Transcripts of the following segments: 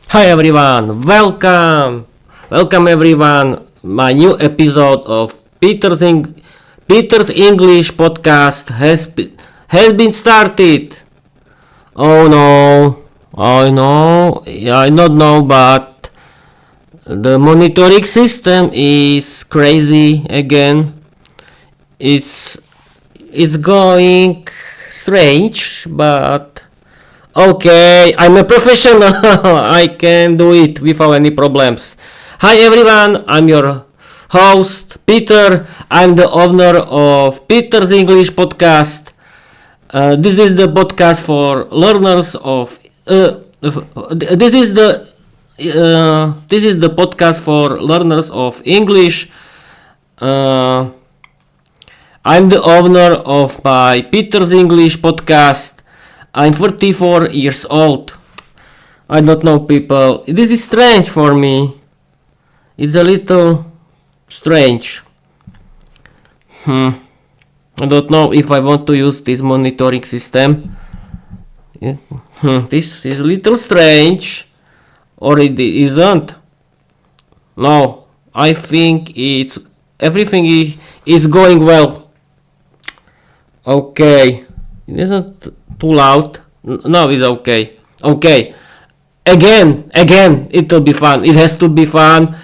Hi everyone, welcome everyone. My new episode of Peter's English podcast has been started. Oh no, I know, I don't know, but the monitoring system is crazy again. It's going strange, but okay, I'm a professional. I can do it without any problems. Hi everyone, I'm your host Peter. I'm the owner of Peter's English podcast. This is the podcast for learners of. This is the podcast for learners of English. I'm the owner of my Peter's English podcast. I'm 44 years old. I don't know, people. This is strange for me. It's a little strange. I don't know if I want to use this monitoring system. This is a little strange. Or it isn't. No, I think everything is going well. Okay. It isn't too loud. No, it's okay. Okay. Again, it will be fun. It has to be fun.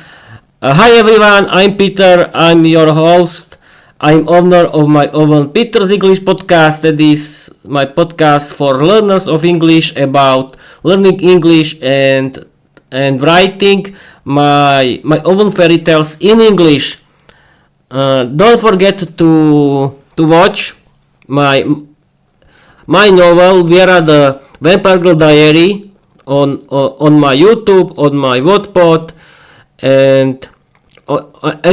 Hi everyone, I'm Peter. I'm your host. I'm owner of my own Peter's English podcast. That is my podcast for learners of English about learning English and writing my own fairy tales in English. Don't forget to watch my novel Viera the Vampire Girl diary on my YouTube, on my Wattpad, and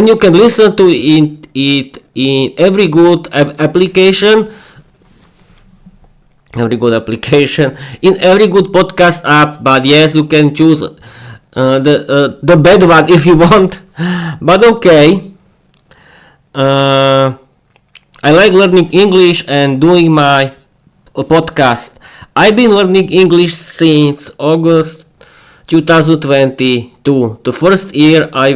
you can listen to it in every good application, in every good podcast app. But yes, you can choose the bad one if you want. But okay. I like learning English and doing my podcast. I've been learning English since August 2022. The first year I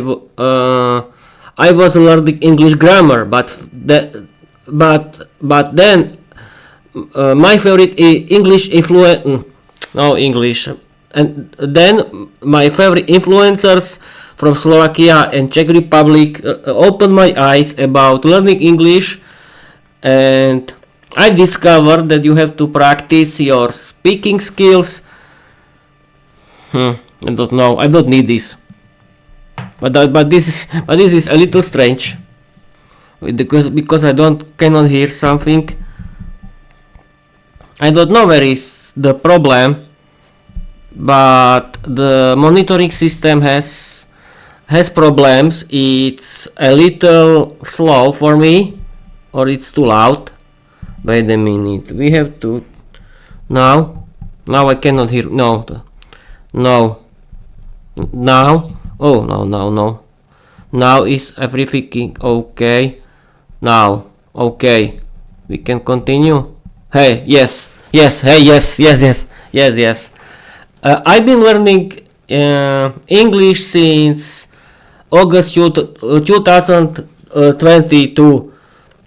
was learning English grammar, but then my favorite my favorite influencers from Slovakia and Czech Republic opened my eyes about learning English, and I discovered that you have to practice your speaking skills. I don't know. I don't need this, but this is a little strange because I cannot hear something. I don't know where is the problem, but the monitoring system has problems. It's a little slow for me, or it's too loud. Wait a minute. We have to now I cannot hear. No. Now. Oh, no. Now is everything okay? Now. Okay. We can continue. Hey, yes. Hey, yes. I've been learning English since August 2022.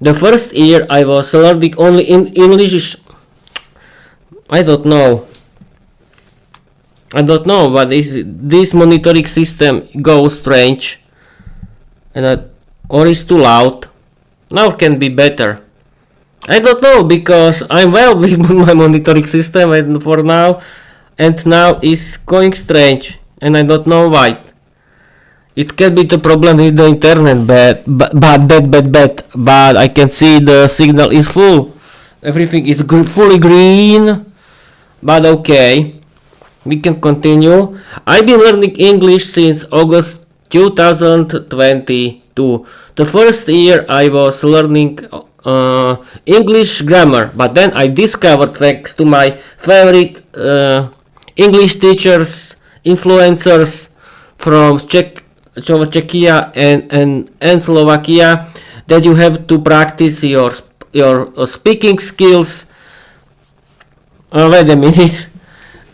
The first year I was learning only in English. I don't know, but this monitoring system goes strange, or is too loud. Now can be better. I don't know, because I'm well with my monitoring system and now is going strange, and I don't know why. It can be the problem with the internet, but I can see the signal is full. Everything is fully green. But okay, we can continue. I've been learning English since August 2022. The first year I was learning English grammar, but then I discovered, thanks to my favorite English teachers, influencers from Czechia and Slovakia, that you have to practice your speaking skills. Wait a minute.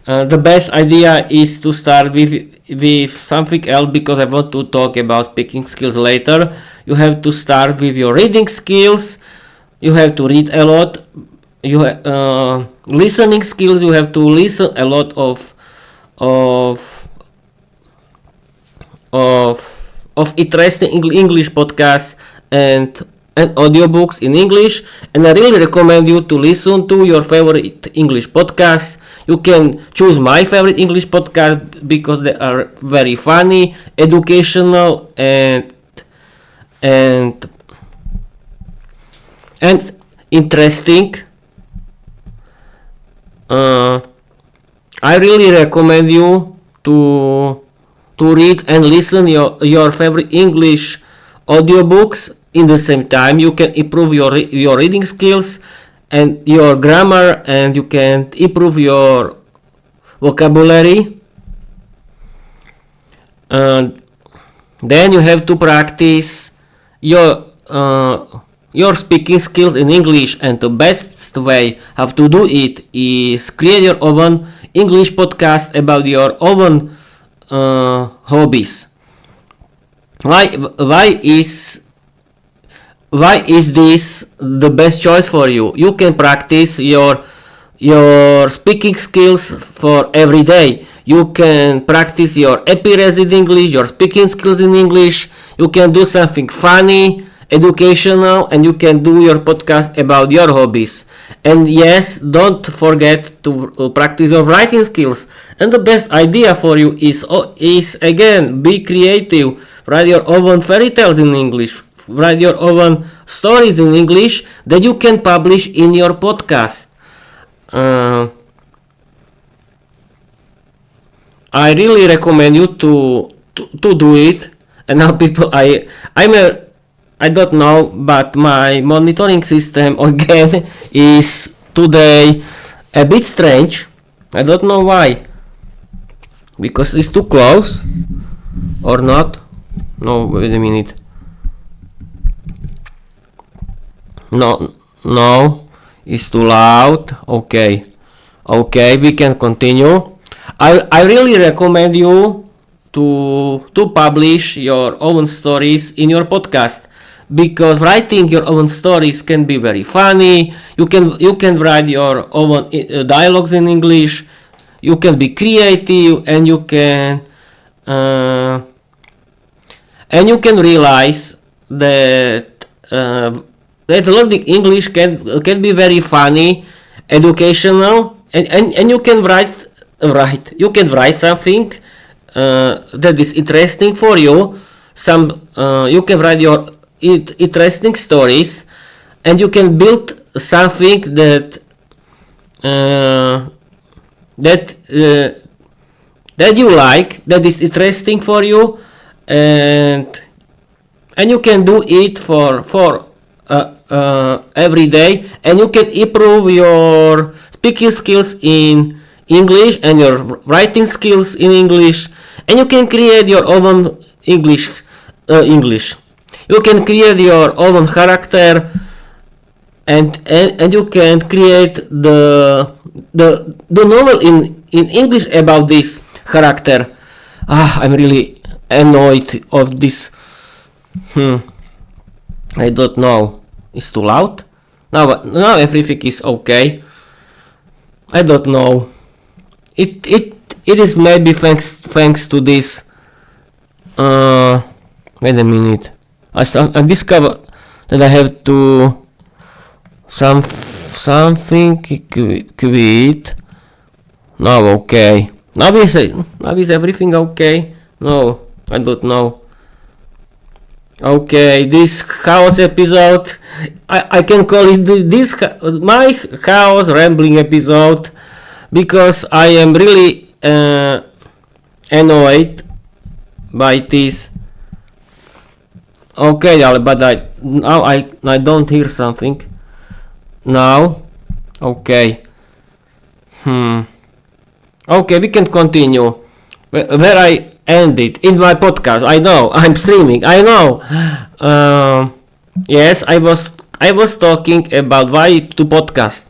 The best idea is to start with something else, because I want to talk about speaking skills later. You have to start with your reading skills. You have to read a lot. You listening skills. You have to listen a lot of interesting English podcasts and audiobooks in English, and I really recommend you to listen to your favorite English podcasts. You can choose my favorite English podcast because they are very funny, educational, and interesting. I really recommend you to read and listen your favorite English audiobooks. In the same time, you can improve your reading skills and your grammar, and you can improve your vocabulary. Then you have to practice your speaking skills in English, and the best way how to do it is create your own English podcast about your own hobbies. Why is this the best choice for you? You can practice your speaking skills for every day. You can practice your appearance in English, your speaking skills in English. You can do something funny, educational, and you can do your podcast about your hobbies. And yes, don't forget to practice your writing skills. And the best idea for you is again, be creative. Write your own fairy tales in English. Write your own stories in English that you can publish in your podcast. I really recommend you to do it. And now people, I don't know, but my monitoring system again is today a bit strange. I don't know why. Because it's too close or not. No, wait a minute. No, it's too loud. Okay, we can continue. I really recommend you to publish your own stories in your podcast, because writing your own stories can be very funny. You can write your own dialogues in English. You can be creative, and you can realize that learning English can be very funny, educational, and you can write something that is interesting for you. You can write your interesting stories, and you can build something that you like, that is interesting for you, and you can do it for every day, and you can improve your speaking skills in English and your writing skills in English, and you can create your own English. You can create your own character, and you can create the novel in English about this character. I'm really annoyed of this. I don't know. It's too loud. Now everything is okay. I don't know. It is maybe thanks to this. Wait a minute. I discovered that I have to something quit. Now okay. Now is everything okay? No, I don't know. Okay, this chaos episode, I can call it my chaos rambling episode, because I am really annoyed by this. Okay, but I don't hear something now. Okay. Okay, we can continue where I ended in my podcast. I know I'm streaming. I know. Yes, I was talking about why to podcast.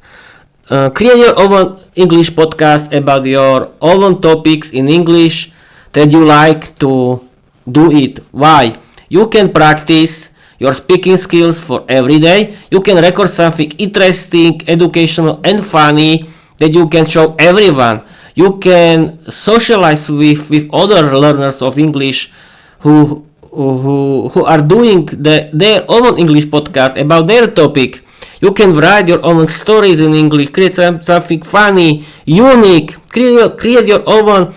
Create your own English podcast about your own topics in English that you like to do it. Why? You can practice your speaking skills for every day. You can record something interesting, educational, and funny that you can show everyone. You can socialize with other learners of English who are doing their own English podcast about their topic. You can write your own stories in English, create something funny, unique, create your own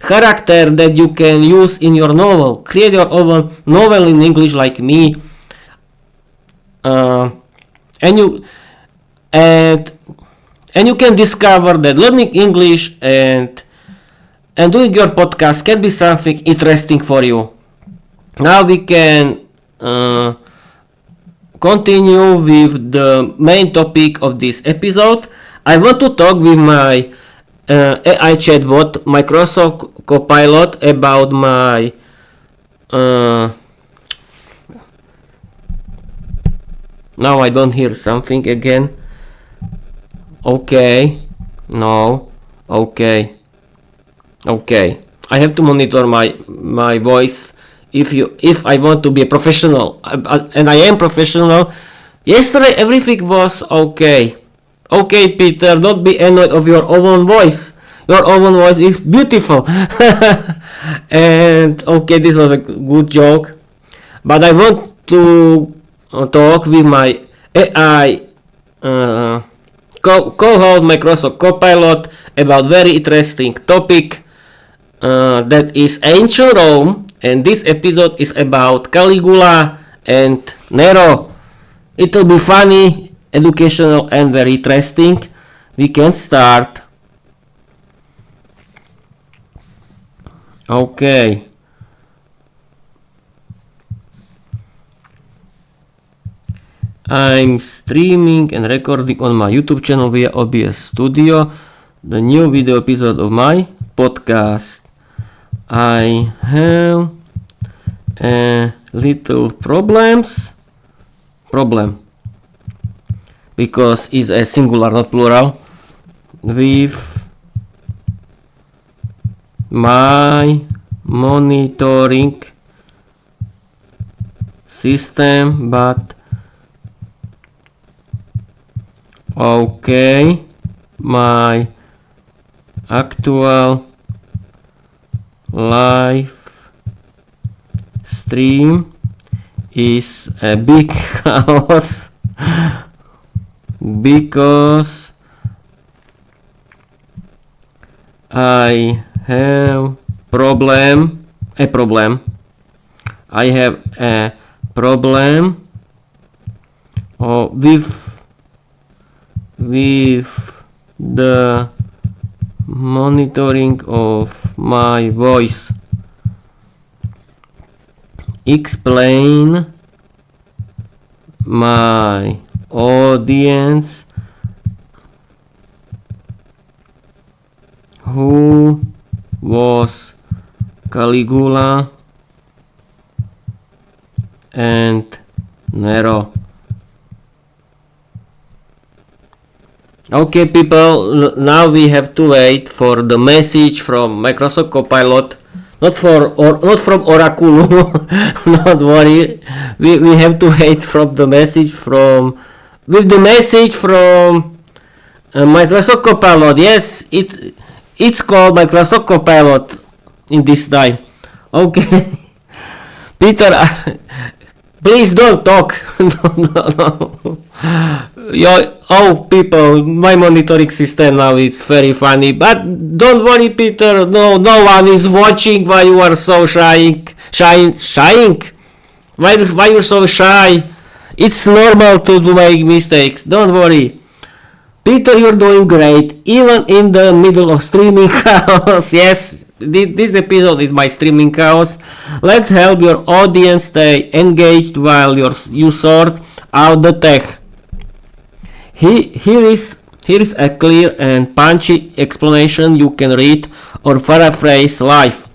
character that you can use in your novel. Create your own novel in English like me. And you can discover that learning English and doing your podcast can be something interesting for you. Now we can continue with the main topic of this episode. I want to talk with my AI chatbot, Microsoft Copilot, about my now I don't hear something again. Okay. No. Okay. I have to monitor my voice if I want to be a professional, and I am professional. Yesterday everything was okay. Okay, Peter, don't be annoyed of your own voice. Your own voice is beautiful. And okay, this was a good joke, but I want to talk with my AI co-host Microsoft Copilot about very interesting topic that is ancient Rome, and this episode is about Caligula and Nero. It will be funny, educational, and very interesting. We can start. Okay. I'm streaming and recording on my YouTube channel via OBS Studio the new video episode of my podcast. I have a little problem because it's a singular, not plural, with my monitoring system, but okay, my actual live stream is a big chaos because I have a problem with the monitoring of my voice. Explain my audience who was Caligula and Nero. Okay, people, now we have to wait for the message from Microsoft Copilot, not from Oracle. Don't worry, we have to wait from the message from Microsoft Copilot. Yes, it's called Microsoft Copilot in this time. Okay, Peter, please don't talk. No. People, my monitoring system now is very funny, but don't worry, Peter. No one is watching. Why you are so shying? Why you're so shy? It's normal to make mistakes. Don't worry. Peter, you're doing great, even in the middle of streaming chaos. Yes, this episode is my streaming chaos. Let's help your audience stay engaged while you sort out the tech. Here is a clear and punchy explanation you can read or paraphrase live.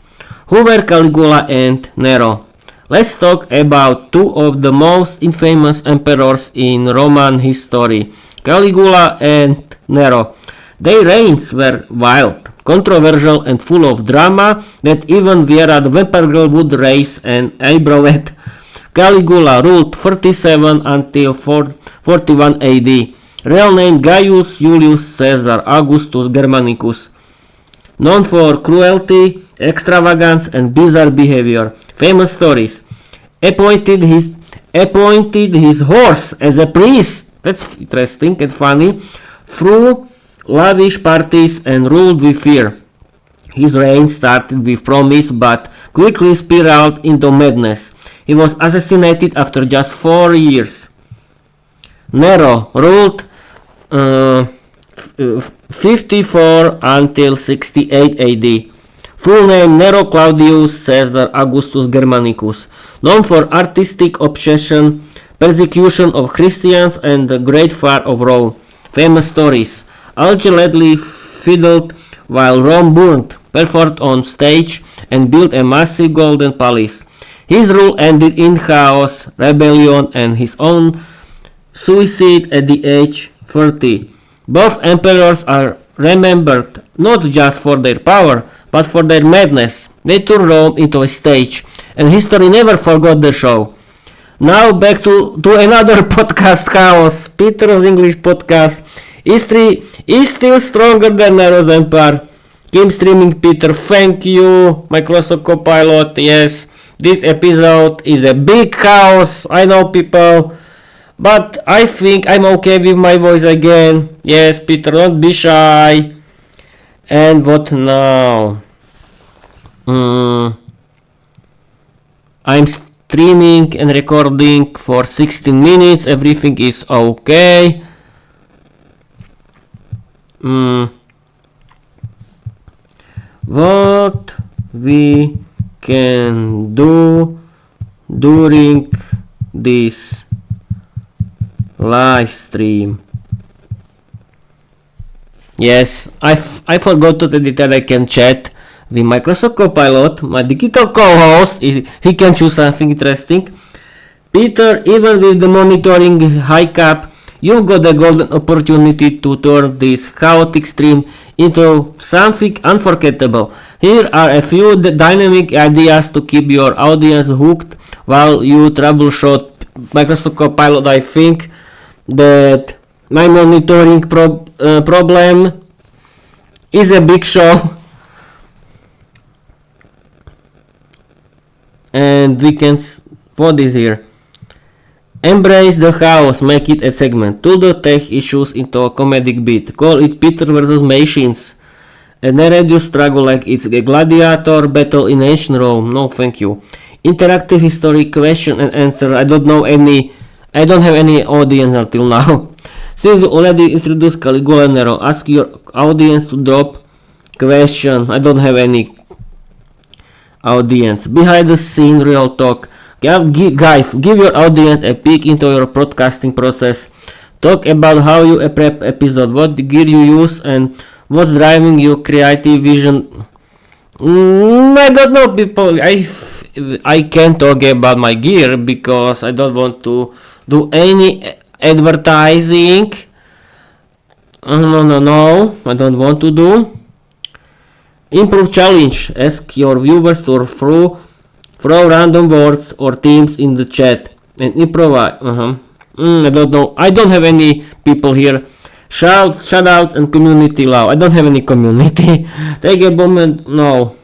Who were Caligula and Nero? Let's talk about two of the most infamous emperors in Roman history, Caligula and Nero. Their reigns were wild, controversial and full of drama that even Viera the Vampire Girl would raise an eyebrow at. Caligula ruled 37 until 41 AD. Real name Gaius Julius Caesar Augustus Germanicus. Known for cruelty, extravagance and bizarre behavior. Famous stories. Appointed his horse as a priest. That's interesting and funny. Through lavish parties and ruled with fear. His reign started with promise but quickly spiraled into madness. He was assassinated after just 4 years. Nero ruled 54 until 68 AD. Full name Nero Claudius Caesar Augustus Germanicus. Known for artistic obsession, persecution of Christians and the Great Fire of Rome. Famous stories. Allegedly fiddled while Rome burned, performed on stage, and built a massive golden palace. His rule ended in chaos, rebellion, and his own suicide at the age 30. Both emperors are remembered not just for their power, but for their madness. They turned Rome into a stage, and history never forgot the show. Now back to another podcast, Chaos. Peter's English podcast is still stronger than Nero's Empire. Keep streaming, Peter. Thank you, Microsoft Copilot. Yes, this episode is a big chaos. I know, people. But I think I'm okay with my voice again. Yes, Peter, don't be shy. And what now? I'm streaming and recording for 16 minutes. Everything is okay. What we can do during this live stream? Yes, I forgot to tell you that I can chat with Microsoft Copilot, my digital co-host. He can choose something interesting. Peter, even with the monitoring high cap, you've got a golden opportunity to turn this chaotic stream into something unforgettable. Here are a few dynamic ideas to keep your audience hooked while you troubleshoot Microsoft Copilot. I think that my monitoring problem is a big show, and we can what is here. Embrace the chaos, make it a segment. Turn the tech issues into a comedic beat. Call it Peter versus Machines. And narrate your struggle like it's a gladiator battle in ancient Rome. No, thank you. Interactive history, question and answer. I don't have any audience until now. Since you already introduced Caligula and Nero, ask your audience to drop question. I don't have any audience. Behind the scene real talk. Guys, give your audience a peek into your broadcasting process. Talk about how you prep episode, what gear you use, and what's driving your creative vision. I don't know, people. I can't talk about my gear because I don't want to do any advertising. No, I don't want to do. Improve challenge. Ask your viewers to throw random words or themes in the chat and improvise. I don't know. I don't have any people here. Shoutouts and community love. I don't have any community. Take a moment. No.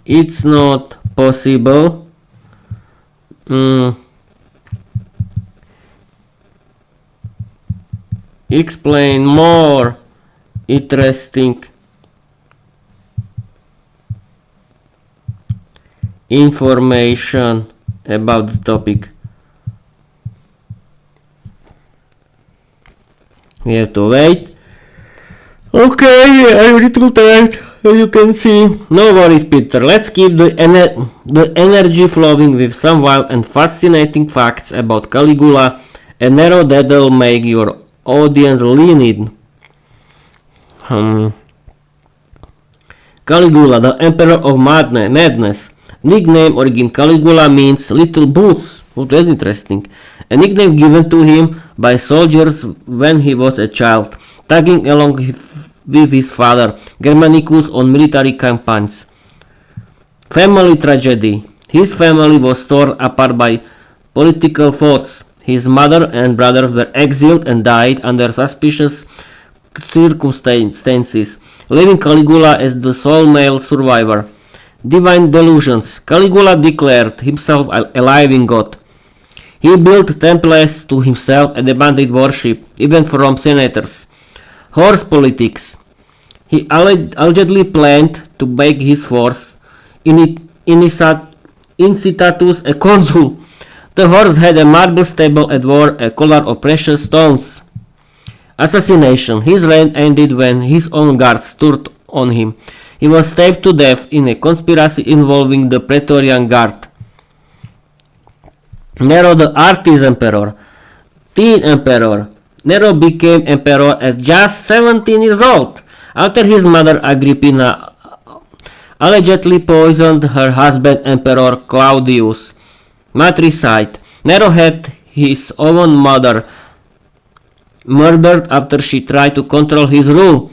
It's not possible. Explain more interesting information about the topic. We have to wait. Okay, I'm a little tired, as you can see. No worries, Peter. Let's keep the energy flowing with some wild and fascinating facts about Caligula and Nero that'll make your audience lean in. Caligula, the emperor of madness, Nickname origin Caligula means little boots. Oh, that's interesting. A nickname given to him by soldiers when he was a child, tagging along with his father, Germanicus, on military campaigns. Family tragedy. His family was torn apart by political thoughts. His mother and brothers were exiled and died under suspicious circumstances, leaving Caligula as the sole male survivor. Divine delusions. Caligula declared himself a living god. He built temples to himself and demanded worship, even from senators. Horse politics. He allegedly planned to make his force incitatus a consul. The horse had a marble stable and wore a collar of precious stones. Assassination. His reign ended when his own guards turned on him. He was stabbed to death in a conspiracy involving the Praetorian Guard. Nero the Artist Emperor. Teen Emperor. Nero became emperor at just 17 years old, after his mother Agrippina allegedly poisoned her husband Emperor Claudius. Matricide. Nero had his own mother murdered after she tried to control his rule.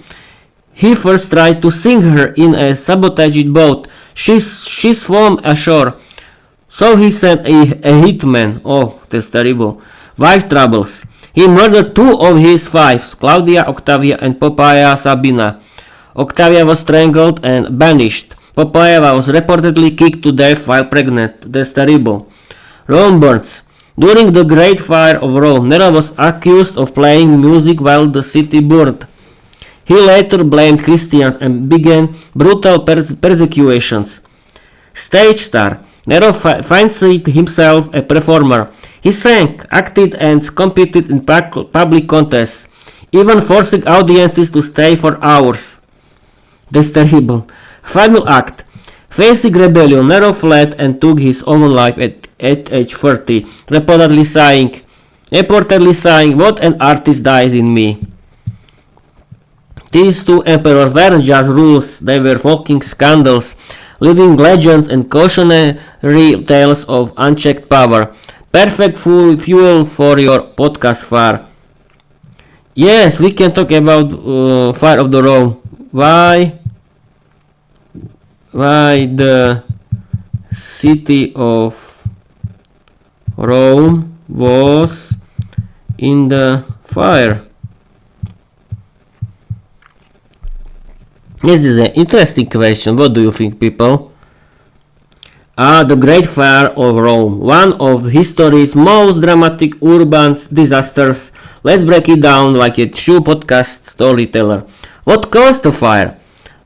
He first tried to sink her in a sabotaged boat. She swam ashore. So he sent a hitman. Oh, that's terrible. Wife troubles. He murdered two of his wives, Claudia Octavia and Poppaea Sabina. Octavia was strangled and banished. Poppaea was reportedly kicked to death while pregnant. That's terrible. Rome burns. During the Great Fire of Rome, Nero was accused of playing music while the city burned. He later blamed Christians and began brutal persecutions. Stage star. Nero fancied himself a performer. He sang, acted and competed in public contests, even forcing audiences to stay for hours. That's terrible. Final act. Facing rebellion, Nero fled and took his own life at age 30, reportedly saying, "What an artist dies in me." These two emperors weren't just rules, they were walking scandals, living legends and cautionary tales of unchecked power. Perfect fuel for your podcast, Far. Yes, we can talk about Fire of the Rome. Why the city of Rome was in the fire? This is an interesting question. What do you think, people? The Great Fire of Rome, one of history's most dramatic urban disasters. Let's break it down like a true podcast storyteller. What caused the fire?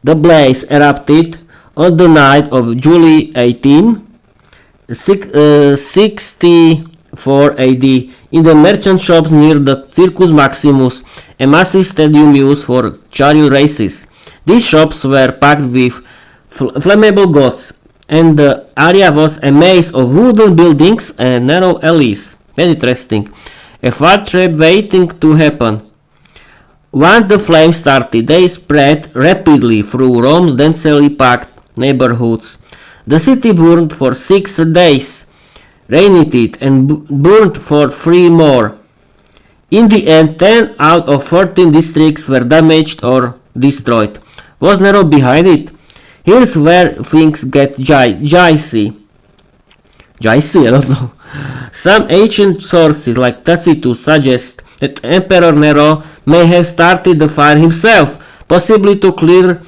The blaze erupted on the night of July 18, 64 AD in the merchant shops near the Circus Maximus, a massive stadium used for chariot races. These shops were packed with flammable goods, and the area was a maze of wooden buildings and narrow alleys. Very interesting. A fire trap waiting to happen. Once the flames started, they spread rapidly through Rome's densely packed neighborhoods. The city burned for 6 days, reignited, and burned for 3 more. In the end, 10 out of 14 districts were damaged or destroyed. Was Nero behind it? Here's where things get dicey. Dicey? I don't know. Some ancient sources like Tacitus suggest that Emperor Nero may have started the fire himself, possibly to clear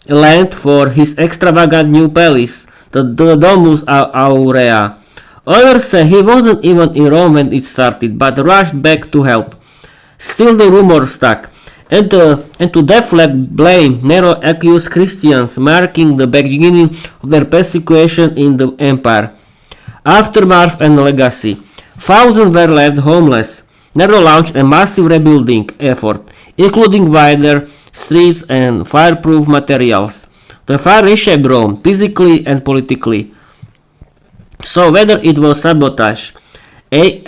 land for his extravagant new palace, the Domus Aurea. Others say he wasn't even in Rome when it started, but rushed back to help. Still the rumor stuck, and to deflect blame, Nero accused Christians, marking the beginning of their persecution in the empire. Aftermath and legacy. Thousands were left homeless. Nero launched a massive rebuilding effort, including wider streets and fireproof materials. The fire reshaped Rome, physically and politically. So whether it was sabotage, a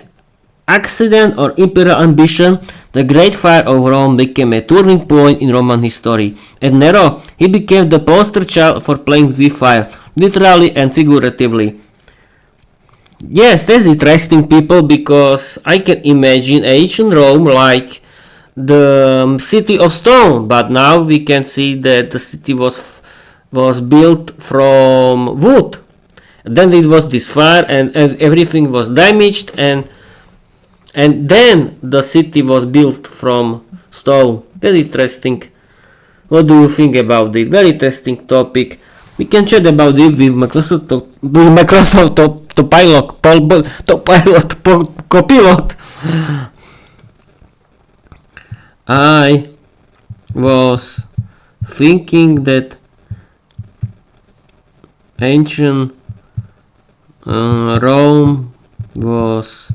accident or imperial ambition, the Great Fire of Rome became a turning point in Roman history. And Nero, he became the poster child for playing with fire, literally and figuratively. Yes, that's interesting, people, because I can imagine ancient Rome like the city of stone, but now we can see that the city was built from wood. Then it was this fire, and everything was damaged, and then the city was built from stone. That's interesting. What do you think about it? Very interesting topic. We can chat about it with Microsoft Copilot. I was thinking that ancient Rome was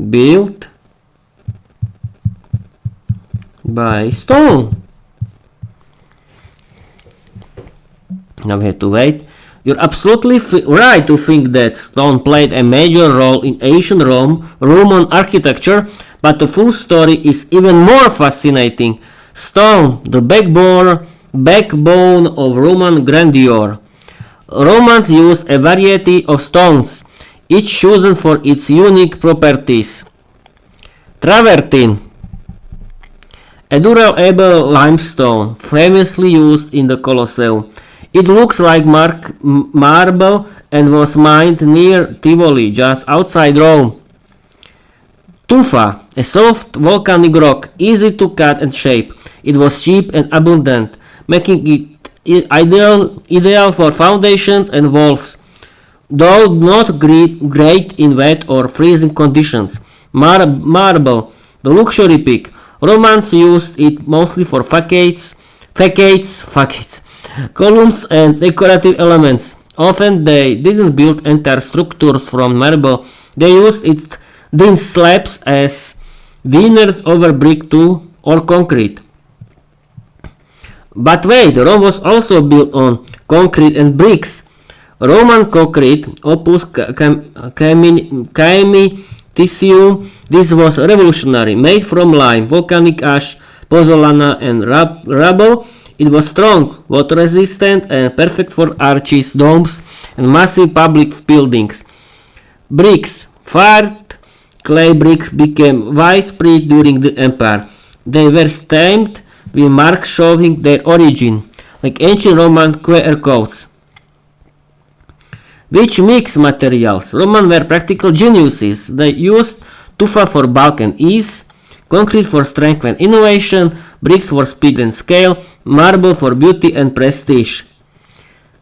built by stone. Now we have to wait. You're absolutely right to think that stone played a major role in ancient Roman architecture, but the full story is even more fascinating. Stone, the backbone of Roman grandeur. Romans used a variety of stones, each chosen for its unique properties. Travertine, a durable limestone, famously used in the Colosseum. It looks like marble and was mined near Tivoli, just outside Rome. Tufa, a soft volcanic rock, easy to cut and shape. It was cheap and abundant, making it ideal for foundations and walls, though not great in wet or freezing conditions. Marble, the luxury peak. Romans used it mostly for facades, columns and decorative elements. Often they didn't build entire structures from marble. They used it thin slabs as veneers over brick too, or concrete. But wait, Rome was also built on concrete and bricks. Roman concrete, opus caemiticium, this was revolutionary, made from lime, volcanic ash, pozzolana and rubble. It was strong, water resistant and perfect for arches, domes and massive public buildings. Bricks, fired clay bricks became widespread during the empire. They were stamped with marks showing their origin, like ancient Roman QR codes. Which mixed materials? Romans were practical geniuses. They used tufa for bulk and ease, concrete for strength and innovation, bricks for speed and scale, marble for beauty and prestige.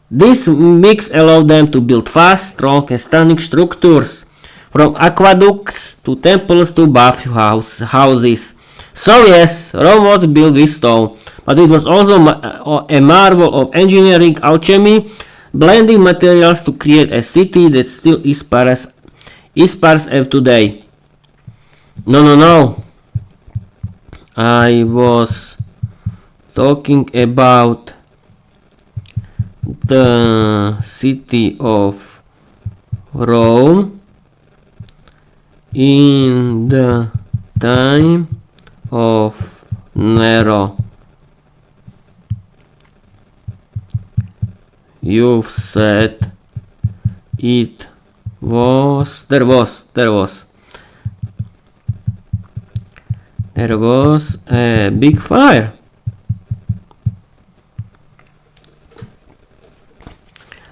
This mix allowed them to build fast, strong and stunning structures, from aqueducts to temples to bathhouses. So yes, Rome was built with stone, but it was also a marvel of engineering, alchemy, blending materials to create a city that still inspires today. No. I was talking about the city of Rome in the time of Nero. You've said it was there was a big fire.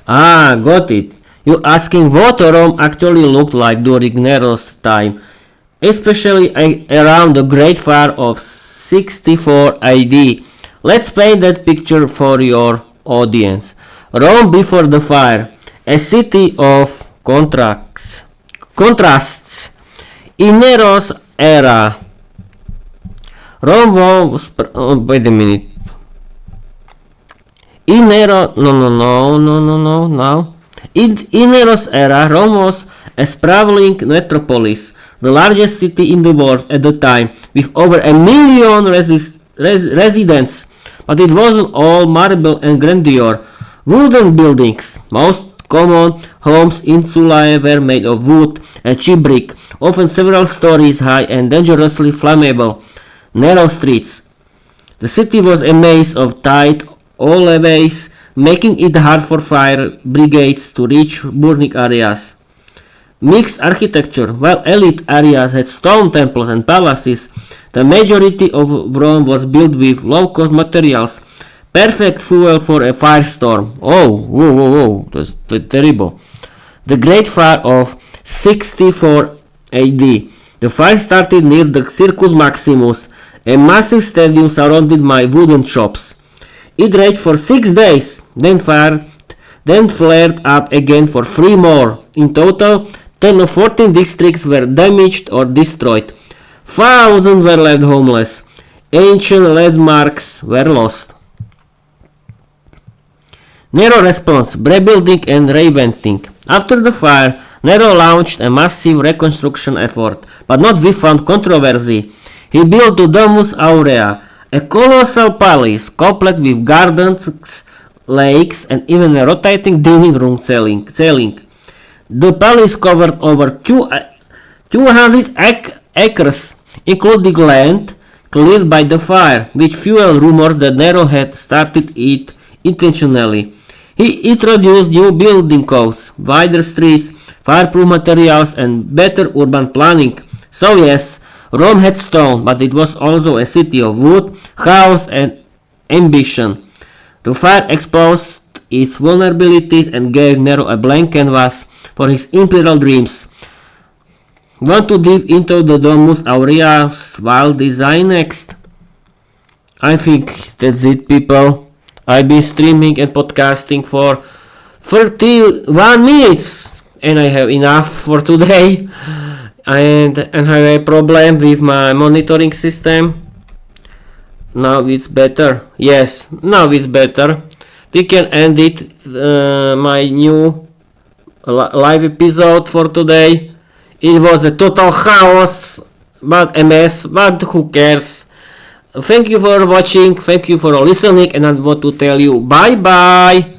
Got it. You're asking what Rome actually looked like during Nero's time, especially around the Great Fire of 64 AD. Let's paint that picture for your audience. Rome before the fire, a city of contrasts. In Nero's era, Rome was wait a minute. In Nero's era, Rome was a sprawling metropolis, the largest city in the world at the time, with over 1 million residents. But it wasn't all marble and grandeur. Wooden buildings, most common homes in Sulae, were made of wood and cheap brick, often several stories high and dangerously flammable. Narrow streets. The city was a maze of tight alleyways making it hard for fire brigades to reach burning areas. Mixed architecture. While elite areas had stone temples and palaces, the majority of Rome was built with low-cost materials, perfect fuel for a firestorm. Oh, whoa, whoa, whoa, that's terrible. The Great Fire of 64 AD. The fire started near the Circus Maximus, a massive stadium surrounded by wooden shops. It raged for 6 days, then flared up again for 3 more. In total, 10 of 14 districts were damaged or destroyed. Thousands were left homeless. Ancient landmarks were lost. Nero response, rebuilding and reinventing. After the fire, Nero launched a massive reconstruction effort, but not without controversy. He built the Domus Aurea, a colossal palace complete with gardens, lakes, and even a rotating dining room ceiling. The palace covered over 200 acres, including land cleared by the fire, which fueled rumors that Nero had started it intentionally. He introduced new building codes, wider streets, fireproof materials, and better urban planning. So yes, Rome had stone, but it was also a city of wood, chaos, and ambition. The fire exposed its vulnerabilities and gave Nero a blank canvas for his imperial dreams. Want to dive into the Domus Aurea's wild design next? I think that's it, people. I've been streaming and podcasting for 31 minutes and I have enough for today. And I have a problem with my monitoring system. Now it's better. Yes, now it's better. We can end it, my new live episode for today. It was a total chaos, but a mess, but who cares? Thank you for watching, thank you for listening, and I want to tell you bye bye.